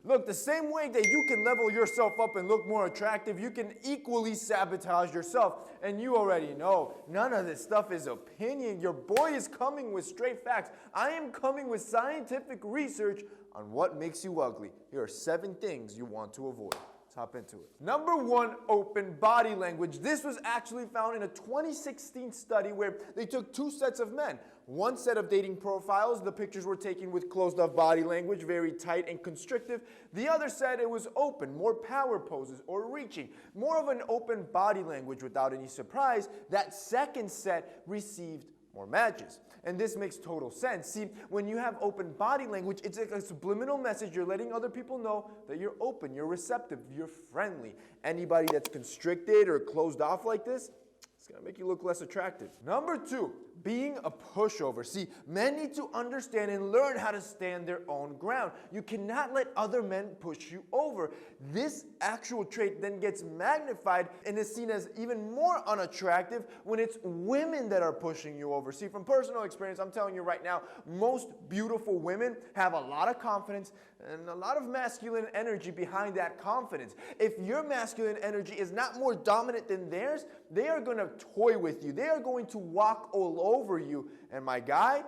Look, the same way that you can level yourself up and look more attractive, you can equally sabotage yourself. And you already know, none of this stuff is opinion. Your boy is coming with straight facts. I am coming with scientific research on what makes you ugly. Here are 7 things you want to avoid. Let's hop into it. Number 1, open body language. This was actually found in a 2016 study where they took 2 sets of men. One set of dating profiles, the pictures were taken with closed off body language, very tight and constrictive. The other set, it was open, more power poses or reaching, more of an open body language without any surprise. That second set received more matches. And this makes total sense. See, when you have open body language, it's like a subliminal message. You're letting other people know that you're open, you're receptive, you're friendly. Anybody that's constricted or closed off like this, it's going to make you look less attractive. Number 2, being a pushover. See, men need to understand and learn how to stand their own ground. You cannot let other men push you over. This actual trait then gets magnified and is seen as even more unattractive when it's women that are pushing you over. See, from personal experience, I'm telling you right now, most beautiful women have a lot of confidence and a lot of masculine energy behind that confidence. If your masculine energy is not more dominant than theirs, they are going to toy with you. They are going to walk all over you. And my guy,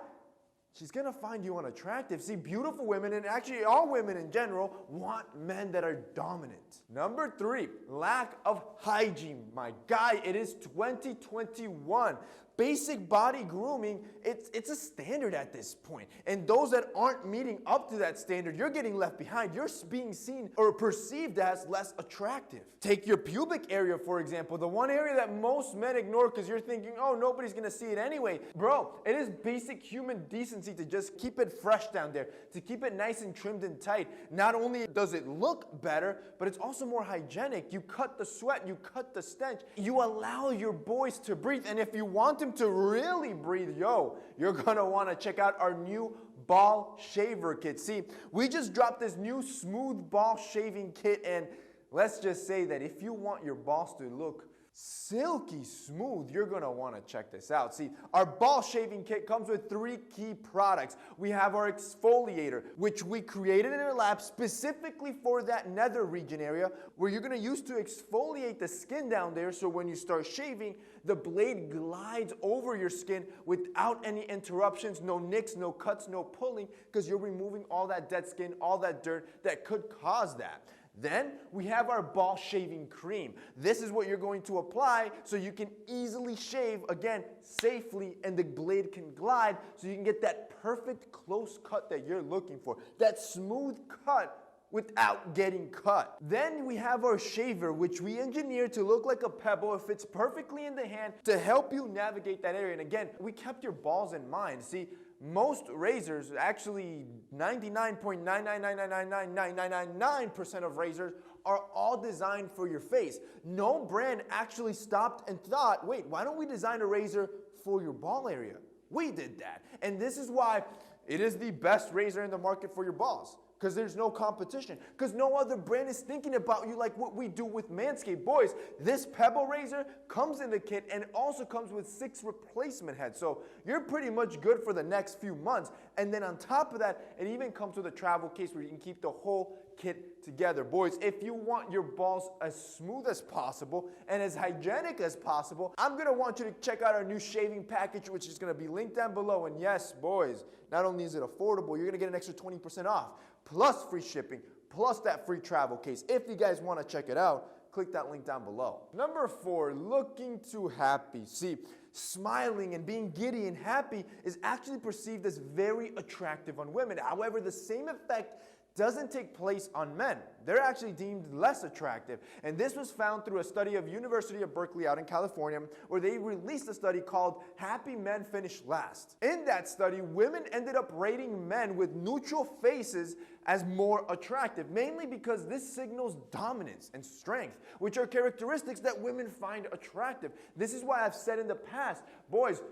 she's going to find you unattractive. See, beautiful women, and actually all women in general, want men that are dominant. Number 3, lack of hygiene. My guy, it is 2021. Basic body grooming, it's a standard at this point. And those that aren't meeting up to that standard, you're getting left behind. You're being seen or perceived as less attractive. Take your pubic area, for example, the one area that most men ignore because you're thinking, oh, nobody's going to see it anyway. Bro, it is basic human decency to just keep it fresh down there, to keep it nice and trimmed and tight. Not only does it look better, but it's also more hygienic. You cut the sweat, you cut the stench. You allow your boys to breathe. And if you want them to really breathe, you're gonna wanna check out our new ball shaver kit. See, we just dropped this new smooth ball shaving kit, and let's just say that if you want your balls to look silky smooth, you're gonna wanna check this out. See, our ball shaving kit comes with 3 key products. We have our exfoliator, which we created in our lab specifically for that nether region area, where you're gonna use to exfoliate the skin down there, so when you start shaving, the blade glides over your skin without any interruptions, no nicks, no cuts, no pulling, because you're removing all that dead skin, all that dirt that could cause that. Then we have our ball shaving cream. This is what you're going to apply so you can easily shave, again, safely, and the blade can glide so you can get that perfect close cut that you're looking for. That smooth cut without getting cut. Then we have our shaver, which we engineered to look like a pebble. It fits perfectly in the hand to help you navigate that area. And again, we kept your balls in mind. See, most razors, actually 99.999999999% of razors are all designed for your face. No brand actually stopped and thought, wait, why don't we design a razor for your ball area? We did that. And this is why it is the best razor in the market for your balls. Because there's no competition. Because no other brand is thinking about you like what we do with Manscaped. Boys, this Pebble razor comes in the kit and also comes with 6 replacement heads. So you're pretty much good for the next few months. And then on top of that, it even comes with a travel case where you can keep the whole kit together. Boys, if you want your balls as smooth as possible and as hygienic as possible, I'm going to want you to check out our new shaving package, which is going to be linked down below. And yes, boys, not only is it affordable, you're going to get an extra 20% off, plus free shipping, plus that free travel case. If you guys want to check it out, click that link down below. Number 4, looking too happy. See, smiling and being giddy and happy is actually perceived as very attractive on women. However, the same effect doesn't take place on men. They're actually deemed less attractive. And this was found through a study of University of Berkeley out in California, where they released a study called Happy Men Finish Last. In that study, women ended up rating men with neutral faces as more attractive, mainly because this signals dominance and strength, which are characteristics that women find attractive. This is why I've said in the past, boys,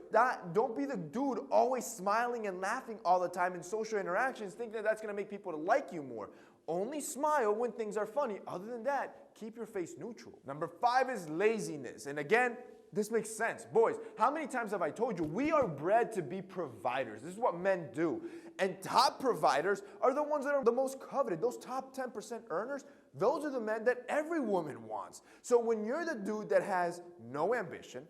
don't be the dude always smiling and laughing all the time in social interactions, thinking that that's going to make people to like you more. Only smile when things are funny. Other than that, keep your face neutral. Number 5 is laziness. And again, This makes sense. Boys, how many times have I told you we are bred to be providers? This is what men do. And top providers are the ones that are the most coveted. Those top 10% earners, those are the men that every woman wants. So when you're the dude that has no ambition,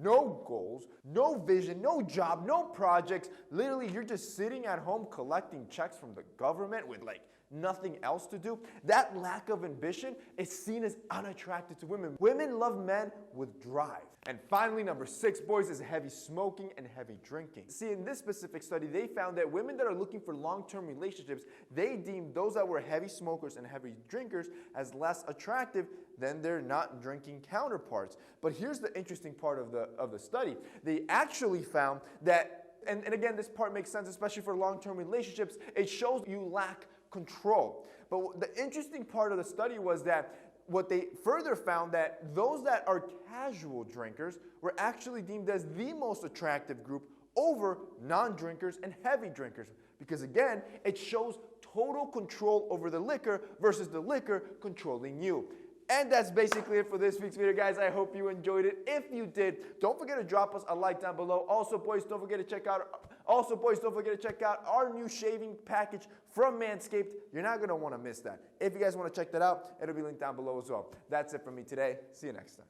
no goals, no vision, no job, no projects, literally you're just sitting at home collecting checks from the government with like nothing else to do, that lack of ambition is seen as unattractive to women. Women love men with drive. And finally, number 6, boys, is heavy smoking and heavy drinking. See, in this specific study, they found that women that are looking for long-term relationships, they deemed those that were heavy smokers and heavy drinkers as less attractive than their not drinking counterparts. But here's the interesting part of the study. They actually found that, and again, this part makes sense, especially for long-term relationships, it shows you lack control. But the interesting part of the study was that what they further found that those that are casual drinkers were actually deemed as the most attractive group over non-drinkers and heavy drinkers. Because again, it shows total control over the liquor versus the liquor controlling you. And that's basically it for this week's video, guys. I hope you enjoyed it. If you did, don't forget to drop us a like down below. Also, boys, don't forget to check out our new shaving package from Manscaped. You're not going to want to miss that. If you guys want to check that out, it'll be linked down below as well. That's it from me today. See you next time.